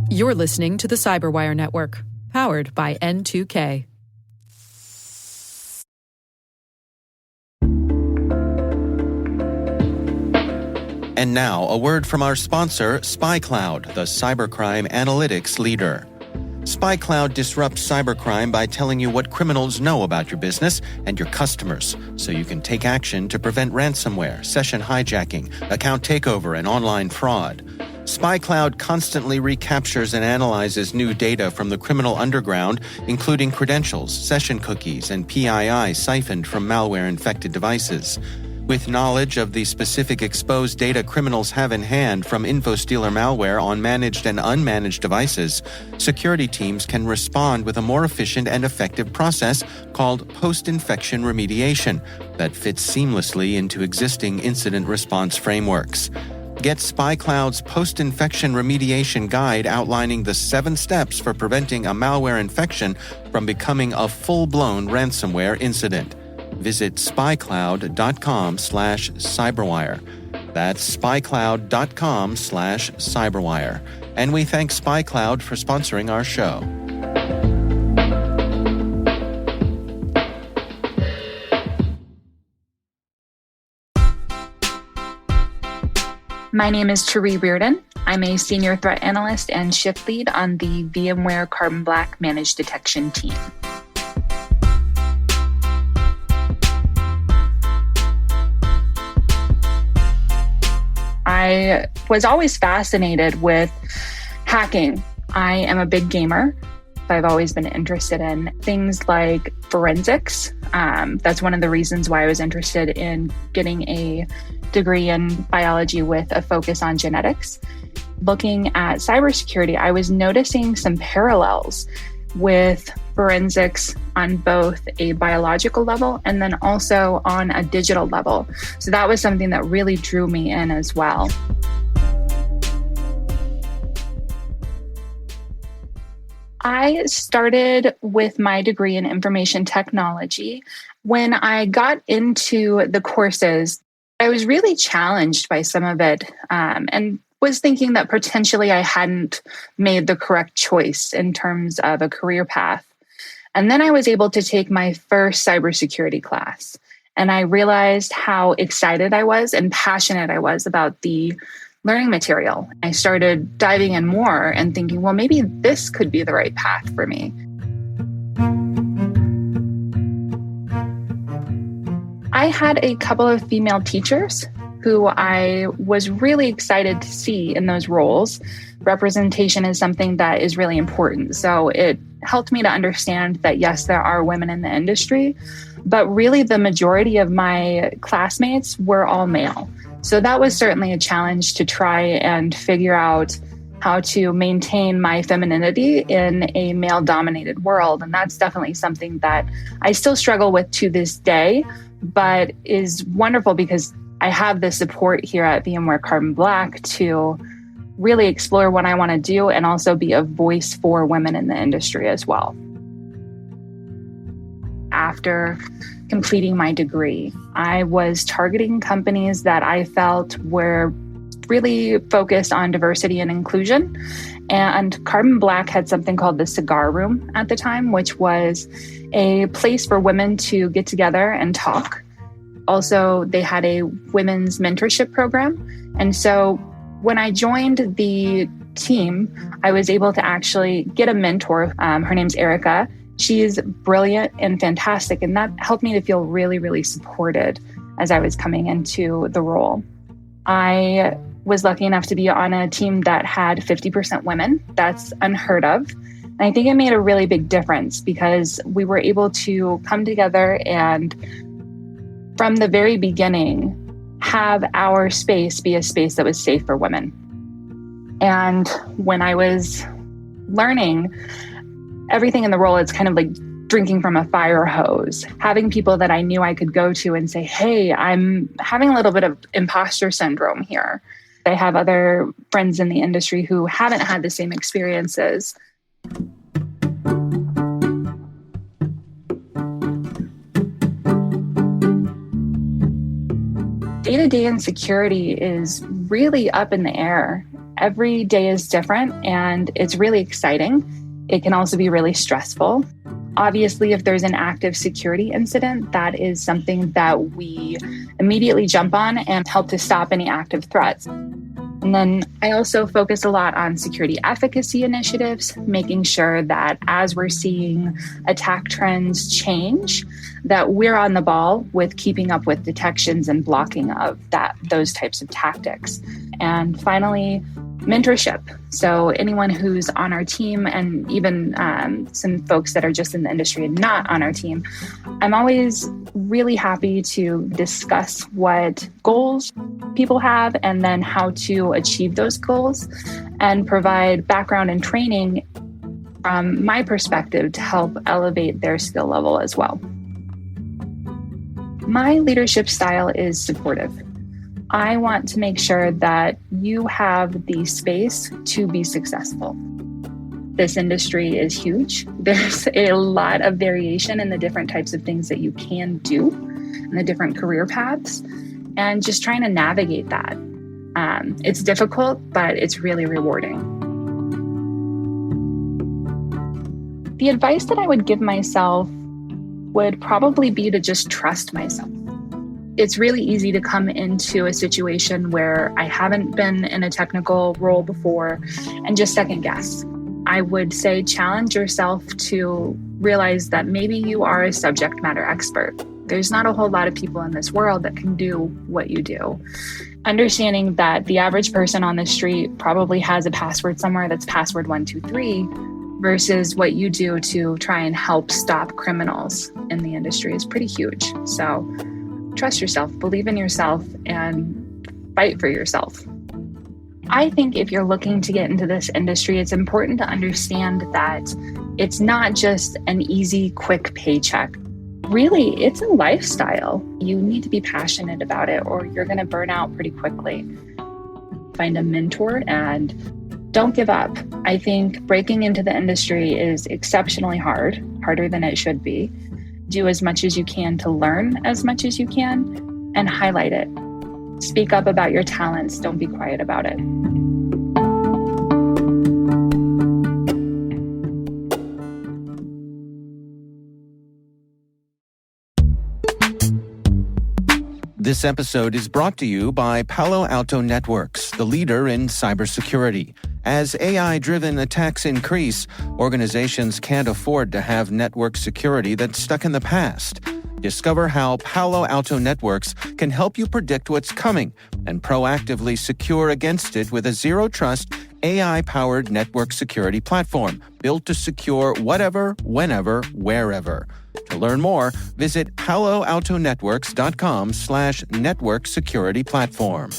You're listening to the Cyberwire Network, powered by N2K. And now, a word from our sponsor, SpyCloud, the cybercrime analytics leader. SpyCloud disrupts cybercrime by telling you what criminals know about your business and your customers, so you can take action to prevent ransomware, session hijacking, account takeover, and online fraud. SpyCloud constantly recaptures and analyzes new data from the criminal underground, including credentials, session cookies, and PII siphoned from malware-infected devices. With knowledge of the specific exposed data criminals have in hand from InfoStealer malware on managed and unmanaged devices, security teams can respond with a more efficient and effective process called post-infection remediation that fits seamlessly into existing incident response frameworks. Get SpyCloud's post-infection remediation guide outlining the 7 steps for preventing a malware infection from becoming a full-blown ransomware incident. Visit spycloud.com/cyberwire. That's spycloud.com/cyberwire. And we thank SpyCloud for sponsoring our show. My name is Taree Reardon. I'm a senior threat analyst and shift lead on the VMware Carbon Black Managed Detection team. I was always fascinated with hacking. I am a big gamer. I've always been interested in things like forensics. That's one of the reasons why I was interested in getting a degree in biology with a focus on genetics. Looking at cybersecurity, I was noticing some parallels with forensics on both a biological level and then also on a digital level. So that was something that really drew me in as well. I started with my degree in information technology. When I got into the courses, I was really challenged by some of it and was thinking that potentially I hadn't made the correct choice in terms of a career path. And then I was able to take my first cybersecurity class. And I realized how excited I was and passionate I was about the learning material. I started diving in more and thinking, well, maybe this could be the right path for me. I had a couple of female teachers who I was really excited to see in those roles. Representation is something that is really important. So it helped me to understand that, yes, there are women in the industry, but really the majority of my classmates were all male. So that was certainly a challenge to try and figure out how to maintain my femininity in a male-dominated world. And that's definitely something that I still struggle with to this day, but is wonderful because I have the support here at VMware Carbon Black to really explore what I want to do and also be a voice for women in the industry as well. After completing my degree, I was targeting companies that I felt were really focused on diversity and inclusion. And Carbon Black had something called the Cigar Room at the time, which was a place for women to get together and talk. Also, they had a women's mentorship program. And so when I joined the team, I was able to actually get a mentor. Her name's Erica. She's brilliant and fantastic. And that helped me to feel really, really supported as I was coming into the role. I was lucky enough to be on a team that had 50% women. That's unheard of. And I think it made a really big difference because we were able to come together and from the very beginning, have our space be a space that was safe for women. And when I was learning everything in the role, it's kind of like drinking from a fire hose, having people that I knew I could go to and say, hey, I'm having a little bit of imposter syndrome here. I have other friends in the industry who haven't had the same experiences. Day-to-day insecurity is really up in the air. Every day is different and it's really exciting. It can also be really stressful. Obviously, if there's an active security incident, that is something that we immediately jump on and help to stop any active threats. And then I also focus a lot on security efficacy initiatives, making sure that as we're seeing attack trends change, that we're on the ball with keeping up with detections and blocking of those types of tactics. And finally, mentorship. So anyone who's on our team and even some folks that are just in the industry and not on our team, I'm always really happy to discuss what goals people have and then how to achieve those goals and provide background and training from my perspective to help elevate their skill level as well. My leadership style is supportive. I want to make sure that you have the space to be successful. This industry is huge. There's a lot of variation in the different types of things that you can do and the different career paths, and just trying to navigate that. It's difficult, but it's really rewarding. The advice that I would give myself would probably be to just trust myself. It's really easy to come into a situation where I haven't been in a technical role before and just second guess. I would say challenge yourself to realize that maybe you are a subject matter expert. There's not a whole lot of people in this world that can do what you do. Understanding that the average person on the street probably has a password somewhere that's password 123 versus what you do to try and help stop criminals in the industry is pretty huge. So trust yourself, believe in yourself, and fight for yourself. I think if you're looking to get into this industry, it's important to understand that it's not just an easy, quick paycheck. Really, it's a lifestyle. You need to be passionate about it or you're going to burn out pretty quickly. Find a mentor and don't give up. I think breaking into the industry is exceptionally hard, harder than it should be. Do as much as you can to learn as much as you can and highlight it. Speak up about your talents. Don't be quiet about it. This episode is brought to you by Palo Alto Networks, the leader in cybersecurity. As AI-driven attacks increase, organizations can't afford to have network security that's stuck in the past. Discover how Palo Alto Networks can help you predict what's coming and proactively secure against it with a zero-trust, AI-powered network security platform built to secure whatever, whenever, wherever. To learn more, visit paloaltonetworks.com/network security platform.